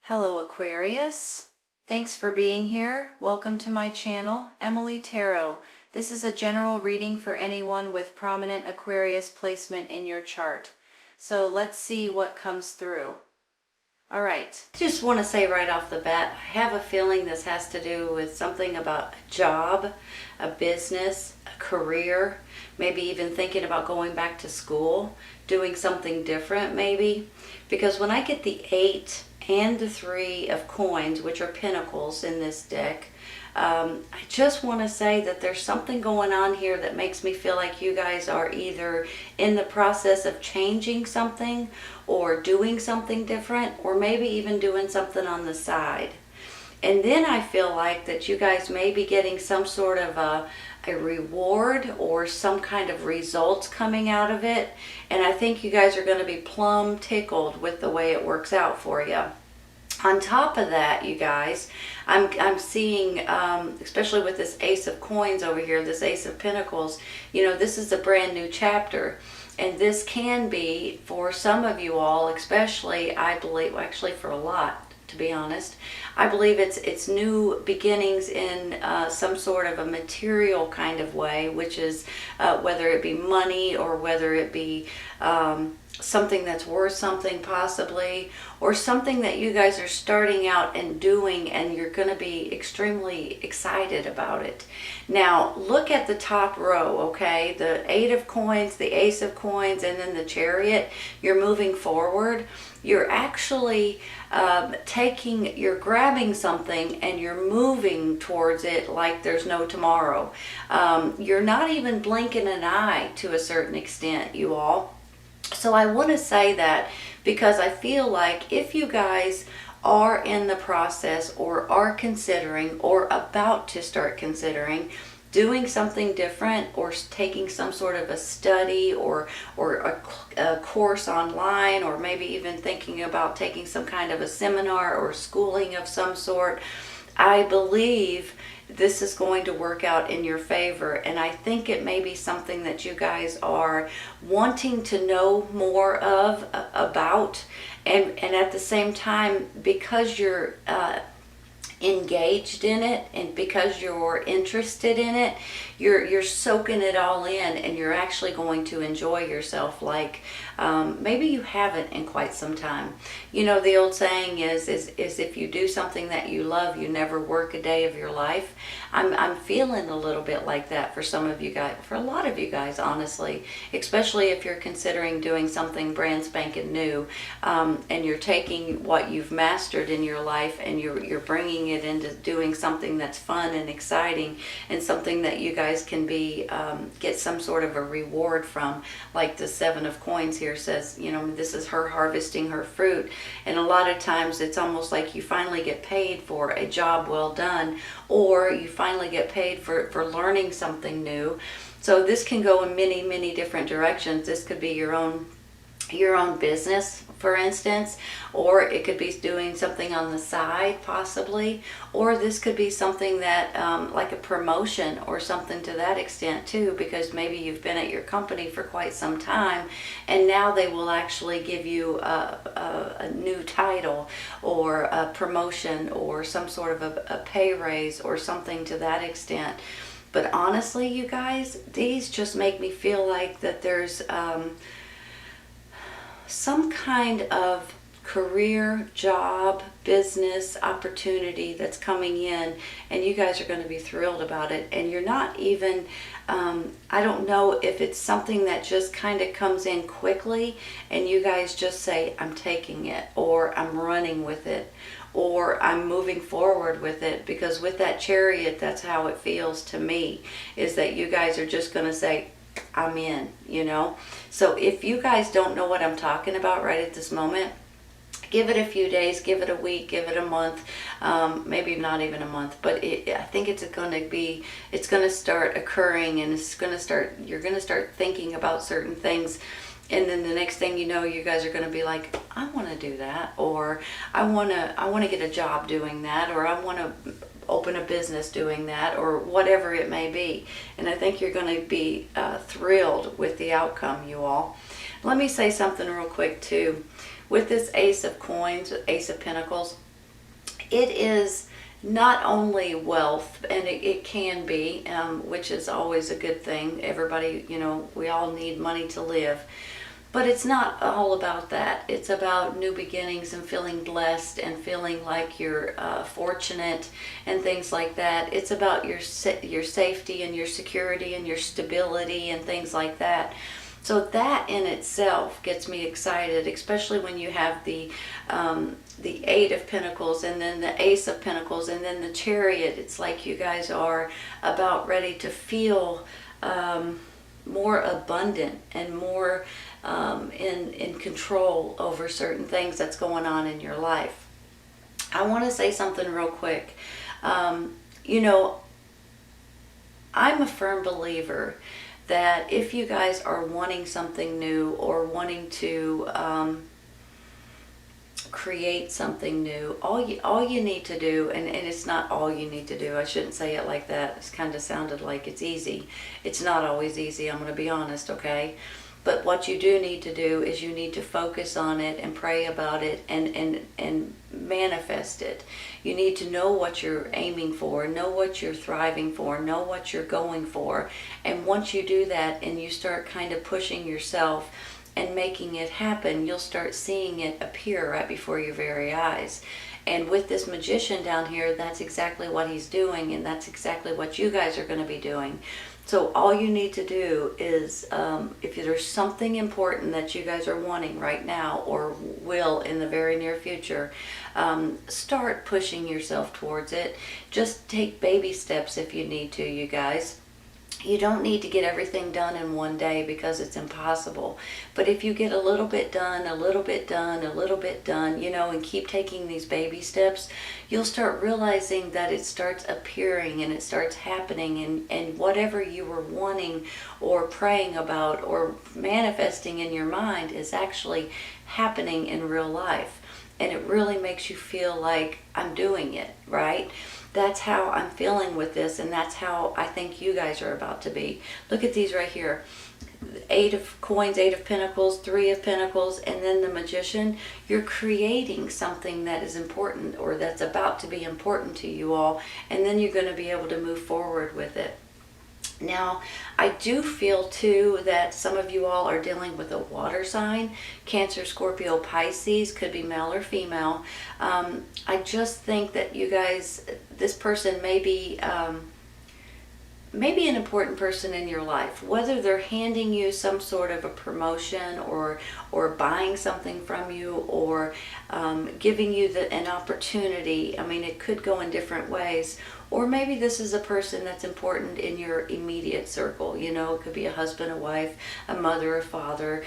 Hello Aquarius, thanks for being here. Welcome to my channel, Emily Tarot. This is a general reading for anyone with prominent Aquarius placement in your chart. So let's see what comes through. Alright. Just want to say right off the bat, I have a feeling this has to do with something about a job, a business, a career, maybe even thinking about going back to school, doing something different maybe. Because when I get the 8 and the 3 of coins, which are pentacles in this deck, I just want to say that there's something going on here that makes me feel like you guys are either in the process of changing something or doing something different, or maybe even doing something on the side. And then I feel like that you guys may be getting some sort of a reward or some kind of results coming out of it. And I think you guys are going to be plumb tickled with the way it works out for you. On top of that, you guys, I'm seeing, especially with this Ace of Coins over here, this Ace of Pentacles, you know, this is a brand new chapter. And this can be, for some of you all, especially, I believe, actually for a lot, to be honest, I believe it's new beginnings in some sort of a material kind of way, which is whether it be money or whether it be something that's worth something possibly, or something that you guys are starting out and doing and you're going to be extremely excited about it. Now look at the top row, okay? The 8 of coins, the Ace of coins, and then the Chariot. You're moving forward. You're actually you're grabbing something and you're moving towards it like there's no tomorrow. You're not even blinking an eye to a certain extent, you all. So I want to say that because I feel like if you guys are in the process or are considering or about to start considering doing something different or taking some sort of a study or a course online, or maybe even thinking about taking some kind of a seminar or schooling of some sort, I believe this is going to work out in your favor. And I think it may be something that you guys are wanting to know more about, and at the same time, because you're engaged in it and because you're interested in it, you're soaking it all in, and you're actually going to enjoy yourself like maybe you haven't in quite some time. You know, the old saying is if you do something that you love, you never work a day of your life. I'm feeling a little bit like that for some of you guys, for a lot of you guys, honestly, especially if you're considering doing something brand spanking new, and you're taking what you've mastered in your life and you're bringing it into doing something that's fun and exciting, and something that you guys can be get some sort of a reward from. Like the 7 of coins here says, you know, this is her harvesting her fruit, and a lot of times it's almost like you finally get paid for a job well done, or you finally get paid for learning something new. So this can go in many different directions. This could be your own business, for instance, or it could be doing something on the side possibly, or this could be something that like a promotion or something to that extent too, because maybe you've been at your company for quite some time and now they will actually give you a new title or a promotion or some sort of a pay raise or something to that extent. But honestly, you guys, these just make me feel like that there's some kind of career, job, business opportunity that's coming in, and you guys are going to be thrilled about it. And you're not even, I don't know if it's something that just kind of comes in quickly and you guys just say, I'm taking it, or I'm running with it, or I'm moving forward with it. Because with that Chariot, that's how it feels to me, is that you guys are just going to say, I'm in, you know. So if you guys don't know what I'm talking about right at this moment, give it a few days, give it a week, give it a month, maybe not even a month, but I think it's going to start occurring, and you're going to start thinking about certain things. And then the next thing you know, you guys are going to be like, I want to do that, or I want to get a job doing that, or I want to open a business doing that, or whatever it may be. And I think you're going to be thrilled with the outcome, you all. Let me say something real quick too. With this Ace of Coins, Ace of Pentacles, It is not only wealth, and it can be, which is always a good thing. Everybody, we all need money to live. But it's not all about that. It's about new beginnings and feeling blessed and feeling like you're fortunate and things like that. It's about your safety and your security and your stability and things like that. So that in itself gets me excited, especially when you have the Eight of Pentacles and then the Ace of Pentacles and then the Chariot. It's like you guys are about ready to feel more abundant and more in control over certain things that's going on in your life. I want to say something real quick. I'm a firm believer that if you guys are wanting something new or wanting to create something new, all you need to do, and it's not all you need to do, I shouldn't say it like that, it's kind of sounded like it's easy. It's not always easy, I'm going to be honest, okay? But what you do need to do is you need to focus on it and pray about it and manifest it. You need to know what you're aiming for, know what you're thriving for, know what you're going for. And once you do that and you start kind of pushing yourself and making it happen, you'll start seeing it appear right before your very eyes. And with this Magician down here, that's exactly what he's doing, and that's exactly what you guys are going to be doing. So all you need to do is, if there's something important that you guys are wanting right now or will in the very near future, start pushing yourself towards it. Just take baby steps if you need to, you guys. You don't need to get everything done in one day because it's impossible. But if you get a little bit done, a little bit done, a little bit done, and keep taking these baby steps, you'll start realizing that it starts appearing and it starts happening, and whatever you were wanting or praying about or manifesting in your mind is actually happening in real life. And it really makes you feel like I'm doing it, right? That's how I'm feeling with this, and that's how I think you guys are about to be. Look at these right here. Eight of Coins, Eight of Pentacles, Three of Pentacles, and then the Magician. You're creating something that is important or that's about to be important to you all, and then you're going to be able to move forward with it. Now, I do feel too that some of you all are dealing with a water sign. Cancer, Scorpio, Pisces, could be male or female. I just think that you guys, this person may be maybe an important person in your life, whether they're handing you some sort of a promotion or buying something from you or giving you an opportunity. I mean, it could go in different ways. Or maybe this is a person that's important in your immediate circle. It could be a husband, a wife, a mother, a father,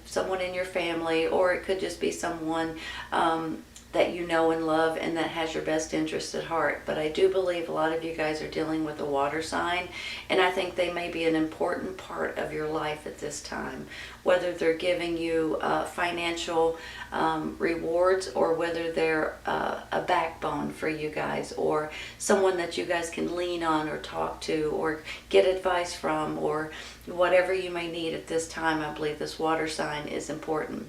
someone in your family, or it could just be someone that you know and love and that has your best interest at heart. But I do believe a lot of you guys are dealing with a water sign, and I think they may be an important part of your life at this time, whether they're giving you financial rewards or whether they're a backbone for you guys or someone that you guys can lean on or talk to or get advice from or whatever you may need at this time. I believe this water sign is important.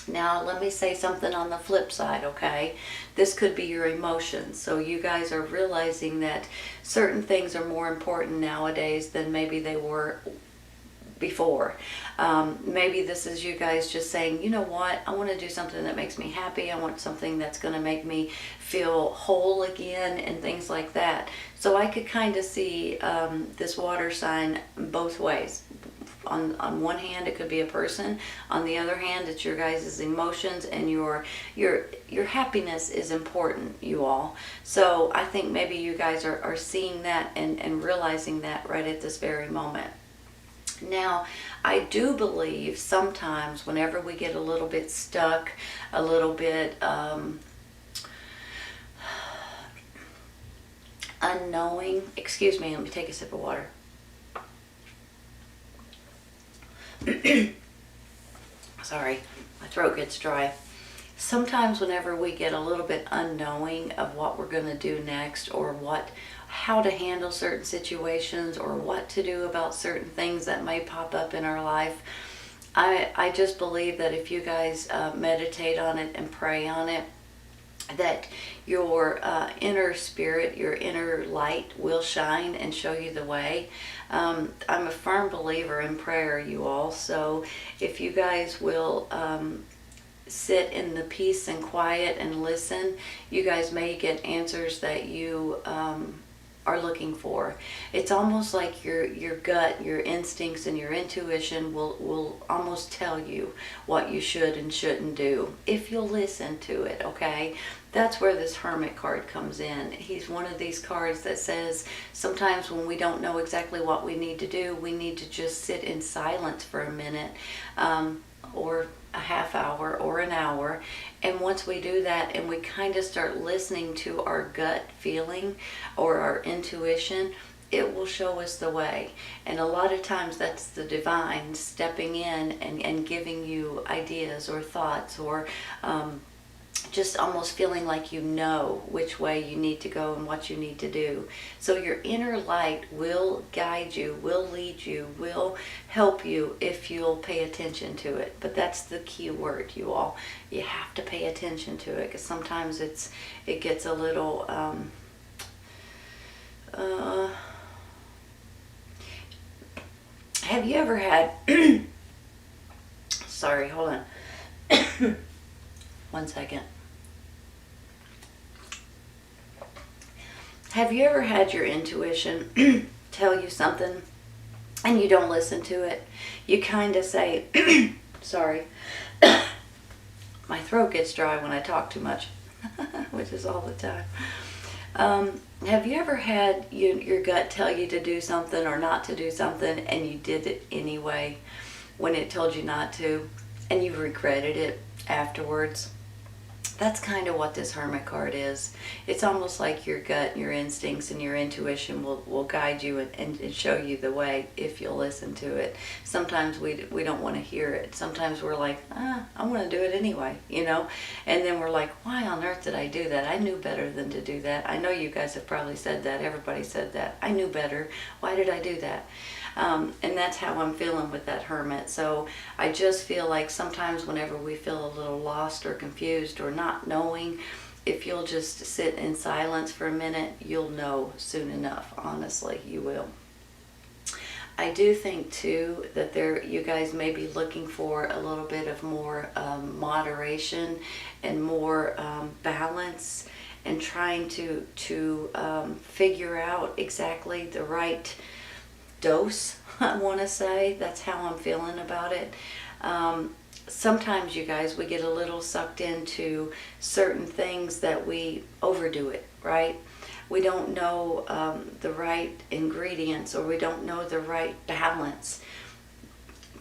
Now, let me say something on the flip side, okay? This could be your emotions. So you guys are realizing that certain things are more important nowadays than maybe they were before. Maybe this is you guys just saying, you know what, I want to do something that makes me happy. I want something that's going to make me feel whole again and things like that. So I could kind of see this water sign both ways. On one hand, it could be a person. On the other hand, it's your guys' emotions and your happiness is important, you all. So I think maybe you guys are seeing that and realizing that right at this very moment. Now, I do believe sometimes whenever we get a little bit stuck, a little bit unknowing, excuse me, let me take a sip of water. Sorry, my throat gets dry. Sometimes whenever we get a little bit unknowing of what we're going to do next or how to handle certain situations or what to do about certain things that may pop up in our life, I just believe that if you guys meditate on it and pray on it that your inner spirit, your inner light will shine and show you the way. I'm a firm believer in prayer, you all. So if you guys will sit in the peace and quiet and listen, you guys may get answers that you are looking for. It's almost like your gut, your instincts, and your intuition will almost tell you what you should and shouldn't do if you'll listen to it, okay? That's where this Hermit card comes in. He's one of these cards that says sometimes when we don't know exactly what we need to do, we need to just sit in silence for a minute, or a half hour or an hour. And once we do that and we kind of start listening to our gut feeling or our intuition, it will show us the way. And a lot of times that's the divine stepping in and giving you ideas or thoughts, or just almost feeling like you know which way you need to go and what you need to do. So your inner light will guide you, will lead you, will help you if you'll pay attention to it. But that's the key word, you all. You have to pay attention to it, because sometimes it gets a little have you ever had sorry, hold on. One second. Have you ever had your intuition tell you something and you don't listen to it? You kind of say, sorry, my throat gets dry when I talk too much, which is all the time. Have you ever had your gut tell you to do something or not to do something, and you did it anyway when it told you not to, and you regretted it afterwards? That's kind of what this Hermit card is. It's almost like your gut and your instincts and your intuition will guide you and show you the way if you'll listen to it. Sometimes we don't want to hear it. Sometimes we're like, I want to do it anyway, you know? And then we're like, why on earth did I do that? I knew better than to do that. I know you guys have probably said that. Everybody said that. I knew better. Why did I do that? And that's how I'm feeling with that Hermit. So I just feel like sometimes whenever we feel a little lost or confused or not knowing, if you'll just sit in silence for a minute, you'll know soon enough. Honestly, you will. I do think too that you guys may be looking for a little bit of more moderation and more balance, and trying to figure out exactly the right dose, I want to say. That's how I'm feeling about it. Sometimes, you guys, we get a little sucked into certain things that we overdo it, right? We don't know the right ingredients, or we don't know the right balance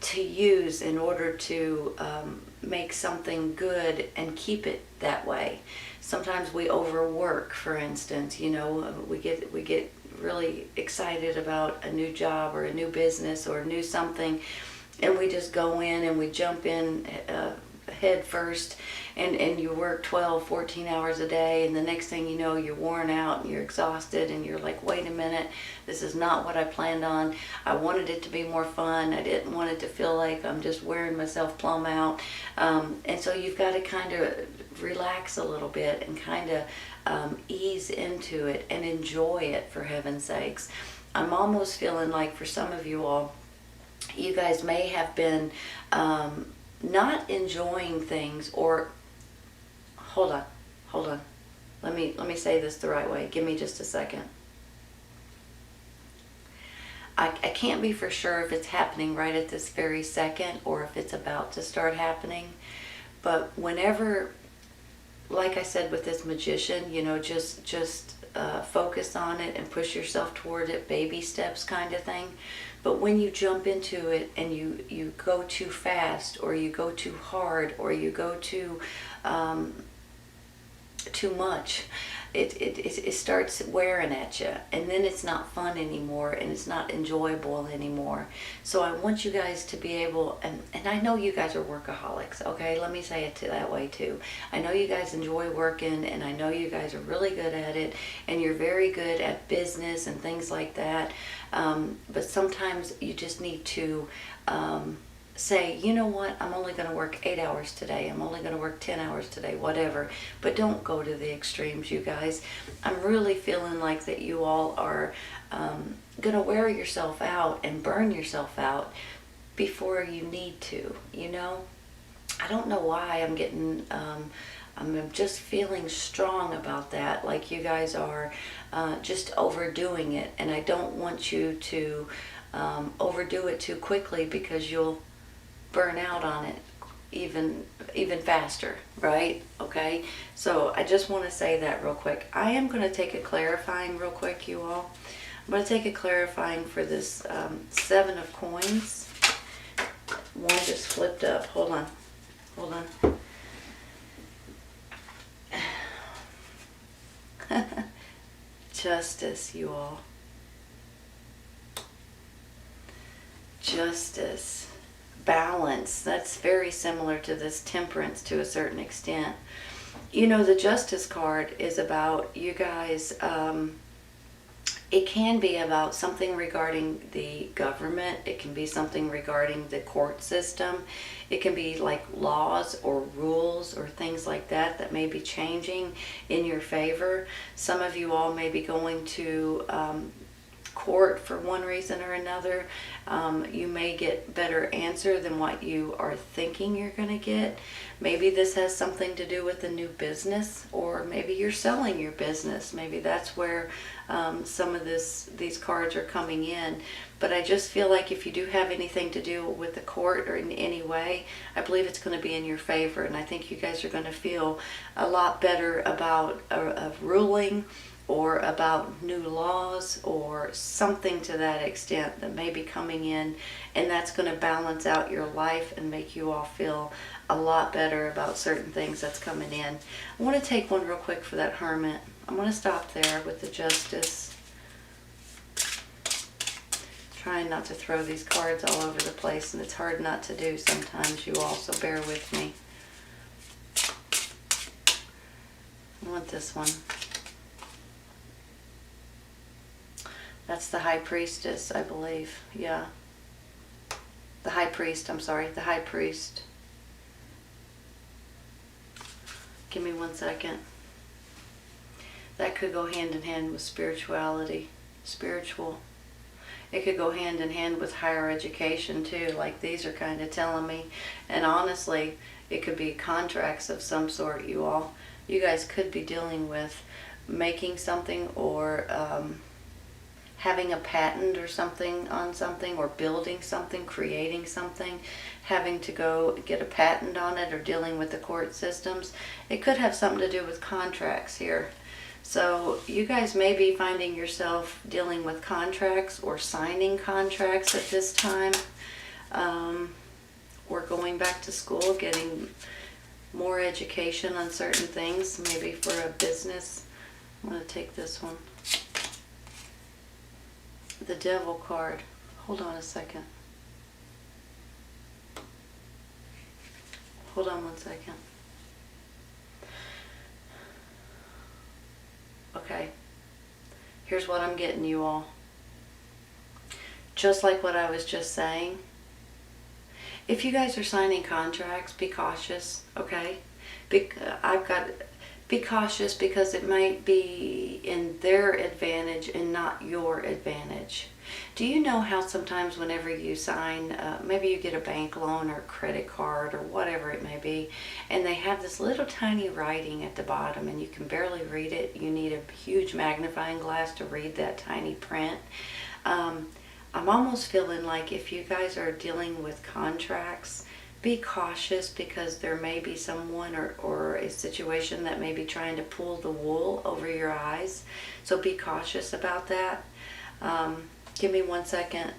to use in order to make something good and keep it that way. Sometimes we overwork, for instance. You know, we get really excited about a new job or a new business or a new something, and we just go in and we jump in head first, and you work 12, 14 hours a day, and the next thing you know, you're worn out and you're exhausted, and you're like, wait a minute, this is not what I planned on. I wanted it to be more fun. I didn't want it to feel like I'm just wearing myself plumb out. And so you've got to kind of relax a little bit and kind of ease into it and enjoy it, for heaven's sakes. I'm almost feeling like for some of you all, you guys may have been not enjoying things, or hold on. Let me say this the right way. Give me just a second. I can't be for sure if it's happening right at this very second or if it's about to start happening. But whenever, like I said with this Magician, you know, just focus on it and push yourself toward it, baby steps kind of thing. But when you jump into it and you go too fast, or you go too hard, or you go too much, it starts wearing at you, and then it's not fun anymore, and it's not enjoyable anymore. So I want you guys to be able, and I know you guys are workaholics, okay? Let me say it that way too. I know you guys enjoy working, and I know you guys are really good at it, and you're very good at business and things like that. But sometimes you just need to say, you know what, I'm only going to work 8 hours today, I'm only going to work 10 hours today, whatever. But don't go to the extremes, you guys. I'm really feeling like that you all are going to wear yourself out and burn yourself out before you need to, you know. I don't know why I'm getting, I'm just feeling strong about that, like you guys are just overdoing it. And I don't want you to overdo it too quickly, because you'll burn out on it even faster, right? Okay, so I just want to say that real quick. I am going to take a clarifying real quick, you all. I'm going to take a clarifying for this 7 of coins. One just flipped up. Hold on. Justice, you all. Justice. Balance. That's very similar to this Temperance to a certain extent. You know, the Justice card is about you guys. It can be about something regarding the government. It can be something regarding the court system. It can be like laws or rules or things like that that may be changing in your favor. Some of you all may be going to court for one reason or another. You may get better answer than what you are thinking you're going to get. Maybe this has something to do with a new business, or maybe you're selling your business. Maybe that's where some of these cards are coming in. But I just feel like if you do have anything to do with the court or in any way, I believe it's going to be in your favor. And I think you guys are going to feel a lot better about a ruling, or about new laws, or something to that extent that may be coming in, and that's going to balance out your life and make you all feel a lot better about certain things that's coming in. I want to take one real quick for that Hermit. I'm going to stop there with the Justice. Trying not to throw these cards all over the place, and it's hard not to do sometimes, you all, so bear with me. I want this one. That's the High Priestess, I believe. Yeah. The High Priest, I'm sorry. The High Priest. Give me 1 second. That could go hand in hand with spirituality. Spiritual. It could go hand in hand with higher education too, like these are kind of telling me. And honestly, it could be contracts of some sort, you all. You guys could be dealing with making something, or having a patent or something on something, or building something, creating something, having to go get a patent on it, or dealing with the court systems. It could have something to do with contracts here. So you guys may be finding yourself dealing with contracts or signing contracts at this time. Or going back to school, getting more education on certain things, maybe for a business. I'm going to take this one. The Devil card. Hold on a second. Hold on 1 second. Okay. Here's what I'm getting, you all. Just like what I was just saying. If you guys are signing contracts, be cautious, okay? Be cautious, because it might be in their advantage and not your advantage. Do you know how sometimes whenever you sign, maybe you get a bank loan or credit card or whatever it may be, and they have this little tiny writing at the bottom and you can barely read it. You need a huge magnifying glass to read that tiny print. I'm almost feeling like if you guys are dealing with contracts, be cautious, because there may be someone or a situation that may be trying to pull the wool over your eyes. So be cautious about that. Give me 1 second.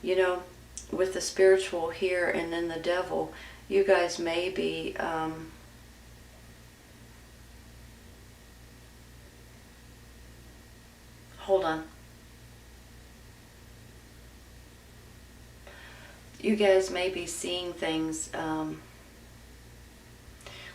You know, with the spiritual here and then the Devil, you guys may be hold on. You guys may be seeing things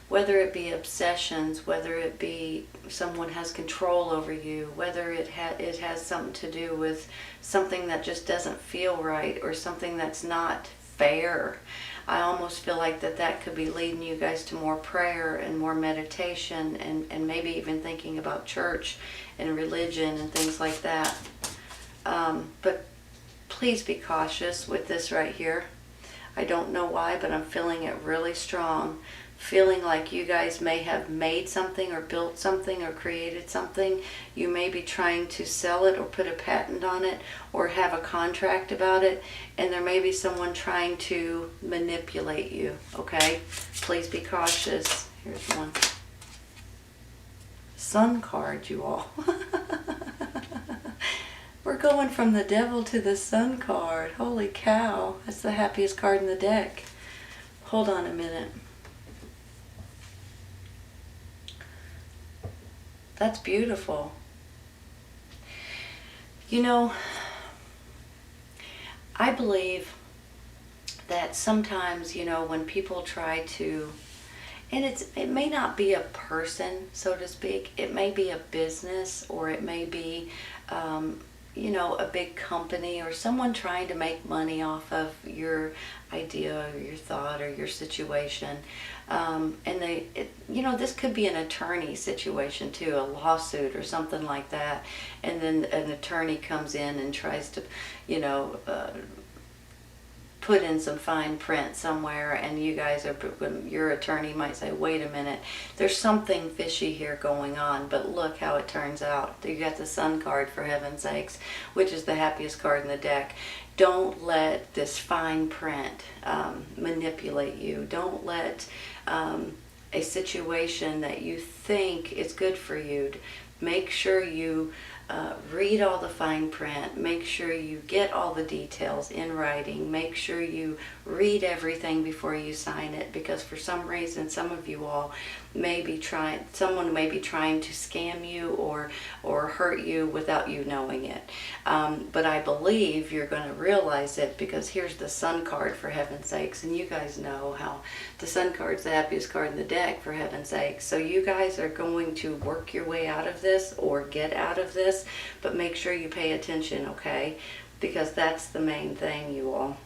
whether it be obsessions, whether it be someone has control over you, whether it has something to do with something that just doesn't feel right or something that's not fair. I almost feel like that could be leading you guys to more prayer and more meditation and maybe even thinking about church and religion and things like that. But please be cautious with this right here. I don't know why, but I'm feeling it really strong. Feeling like you guys may have made something or built something or created something. You may be trying to sell it or put a patent on it or have a contract about it, and there may be someone trying to manipulate you, okay? Please be cautious. Here's one. Sun card, you all. We're going from the devil to the sun card. Holy cow. That's the happiest card in the deck. Hold on a minute. That's beautiful. You know, I believe that sometimes, you know, when people try to, and it may not be a person, so to speak, it may be a business, or it may be, you know, a big company or someone trying to make money off of your idea or your thought or your situation. And you know, this could be an attorney situation too, a lawsuit or something like that. And then an attorney comes in and tries to, you know, put in some fine print somewhere, and you guys are, your attorney might say, wait a minute, there's something fishy here going on, but look how it turns out. You got the sun card, for heaven's sakes, which is the happiest card in the deck. Don't let this fine print manipulate you. Don't let a situation that you think is good for you, make sure you read all the fine print, make sure you get all the details in writing, make sure you read everything before you sign it, because for some reason some of you all may be someone may be trying to scam you or hurt you without you knowing it. But I believe you're going to realize it, because here's the sun card, for heaven's sakes, and you guys know how the sun card's the happiest card in the deck, for heaven's sakes. So you guys are going to work your way out of this or get out of this, but make sure you pay attention, okay? Because that's the main thing, you all.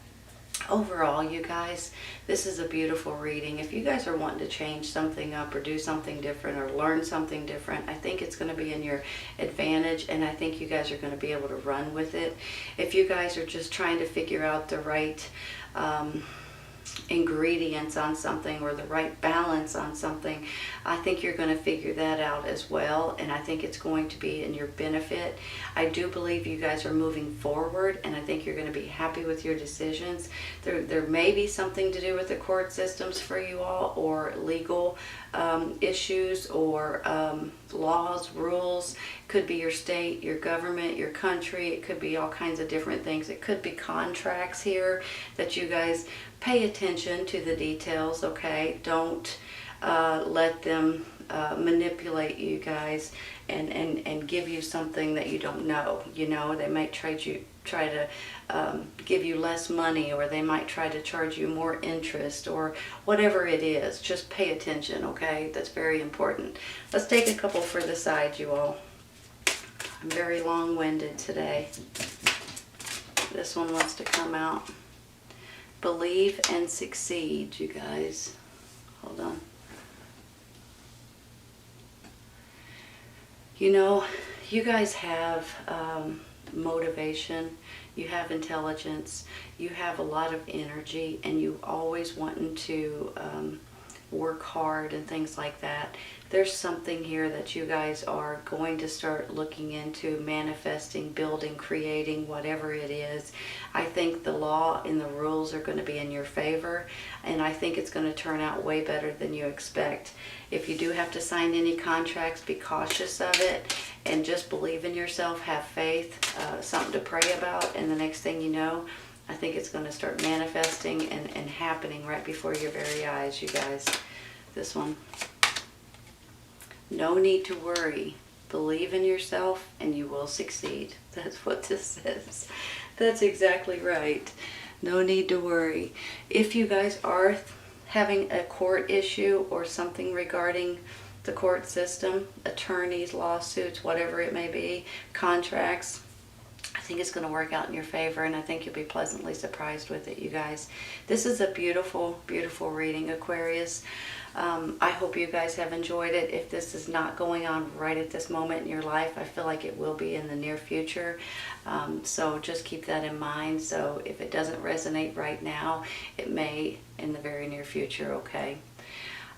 Overall, you guys, this is a beautiful reading. If you guys are wanting to change something up or do something different or learn something different, I think it's going to be in your advantage, and I think you guys are going to be able to run with it. If you guys are just trying to figure out the right ingredients on something or the right balance on something, I think you're going to figure that out as well, and I think it's going to be in your benefit. I do believe you guys are moving forward, and I think you're going to be happy with your decisions. There may be something to do with the court systems for you all, or legal issues, or laws, rules. Could be your state, your government, your country. It could be all kinds of different things. It could be contracts here that you guys pay attention to the details, okay? Don't let them manipulate you guys and give you something that you don't know. You know, they might try to give you less money, or they might try to charge you more interest, or whatever it is. Just pay attention, okay? That's very important. Let's take a couple for the side, you all. I'm very long-winded today. This one wants to come out. Believe and succeed, you guys. Hold on. You know, you guys have motivation, you have intelligence, you have a lot of energy, and you always wanting to work hard and things like that. There's something here that you guys are going to start looking into, manifesting, building, creating, whatever it is. I think the law and the rules are going to be in your favor, and I think it's going to turn out way better than you expect. If you do have to sign any contracts, be cautious of it, and just believe in yourself, have faith, something to pray about, and the next thing you know, I think it's going to start manifesting and happening right before your very eyes, you guys. This one. No need to worry. Believe in yourself and you will succeed. That's what this says. That's exactly right. No need to worry. If you guys are having a court issue or something regarding the court system, attorneys, lawsuits, whatever it may be, contracts. I think it's going to work out in your favor, and I think you'll be pleasantly surprised with it, you guys. This is a beautiful, beautiful reading, Aquarius. I hope you guys have enjoyed it. If this is not going on right at this moment in your life, I feel like it will be in the near future. So just keep that in mind. So if it doesn't resonate right now, it may in the very near future, okay?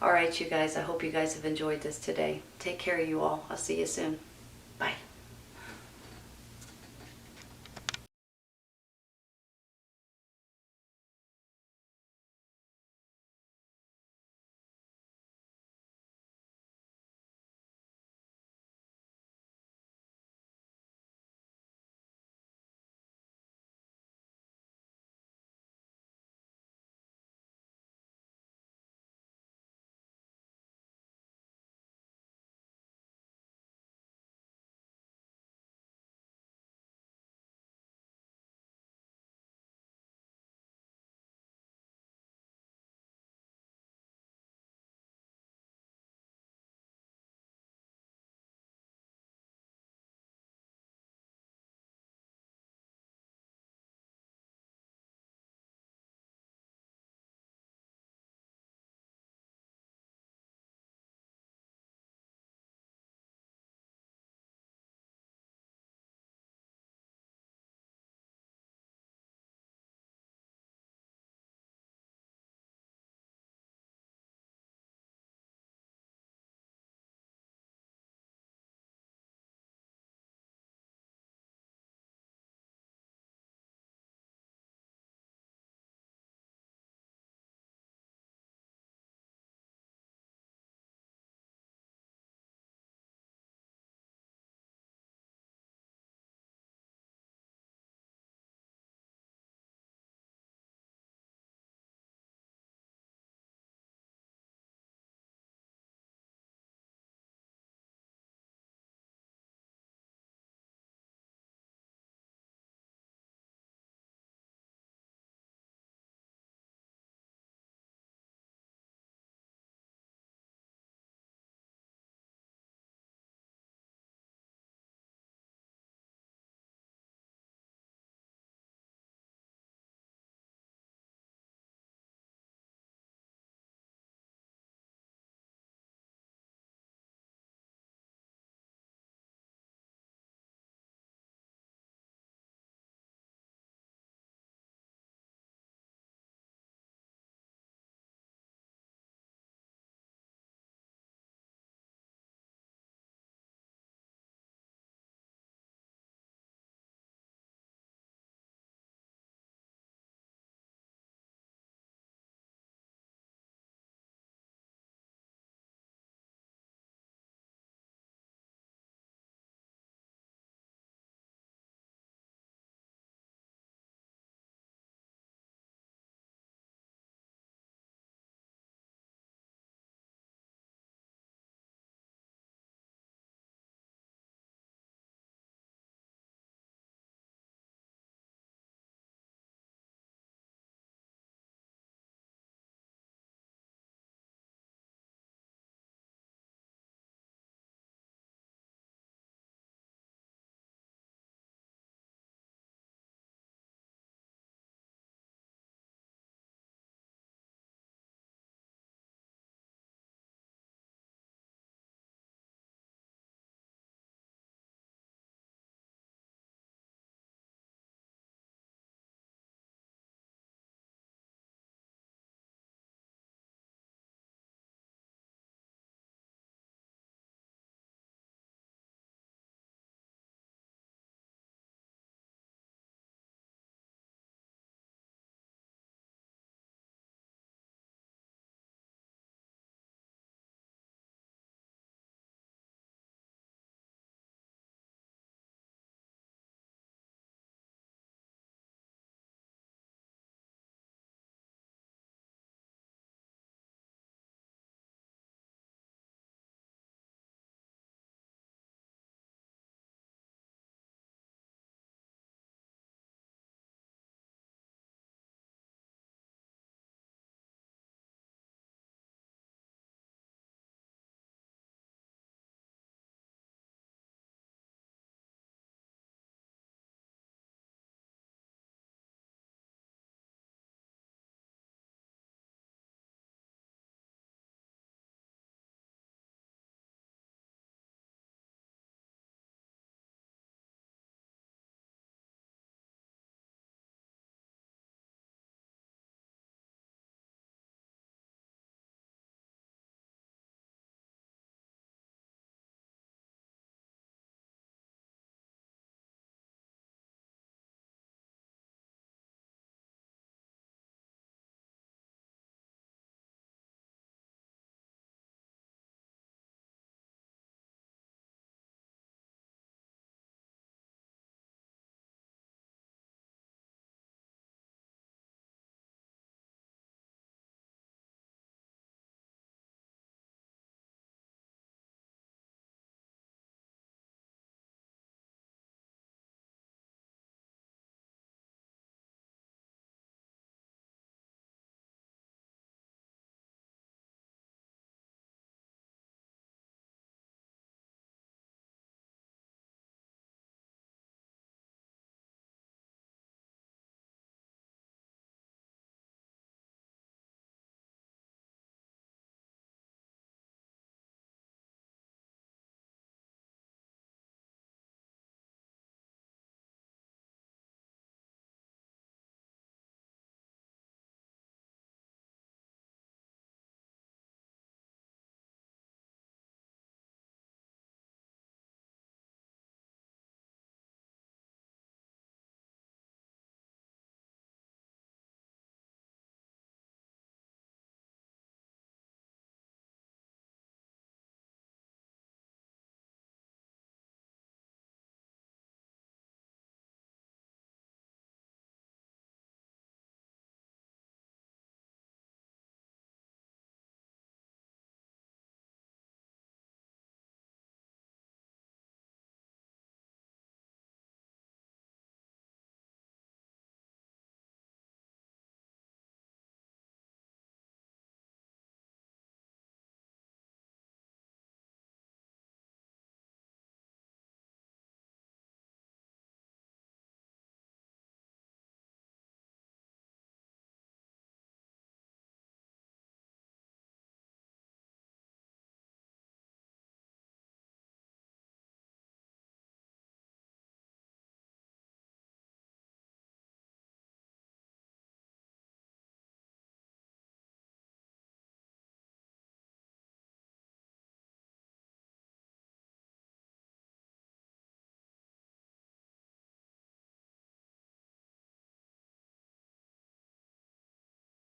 All right, you guys, I hope you guys have enjoyed this today. Take care of you all. I'll see you soon. Bye.